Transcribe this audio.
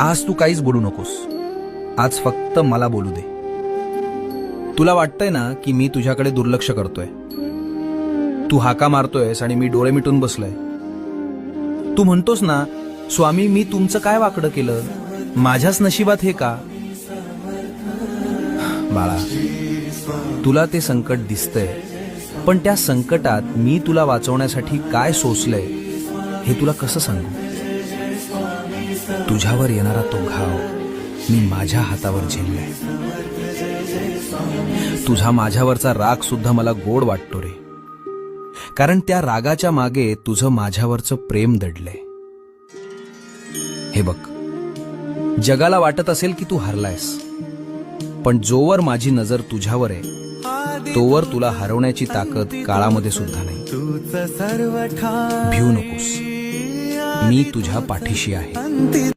आज तू काहीच बोलू नकोस. आज फक्त मला बोलू दे. तुला वाटतंय ना की मी तुझ्याकडे दुर्लक्ष करतोय. तू हाका मारतोयस आणि मी डोळे मिटून बसलोय. तू म्हणतोस ना, स्वामी मी तुमचं काय वाकडं केलं, माझ्याच नशिबात हे का. बाळा, तुला ते संकट दिसतंय, पण त्या संकटात मी तुला वाचवण्यासाठी काय सोसलंय हे तुला कसं सांगू. तुझ्यावर येणारा तो घाव मी माझ्या हातावर झेललाय. तुझा माझ्यावरचा राग सुद्धा मला गोड वाटतो रे, कारण त्या रागाच्या मागे तुझं माझ्यावरचं प्रेम दडलंय. हे बघ, जगाला वाटत असेल की तू हरलायस, पण जोवर माझी नजर तुझ्यावर आहे तोवर तुला हरवण्याची ताकद काळामध्ये सुद्धा नाही. भिऊ नकोस, मी तुझ्या पाठीशी आहे.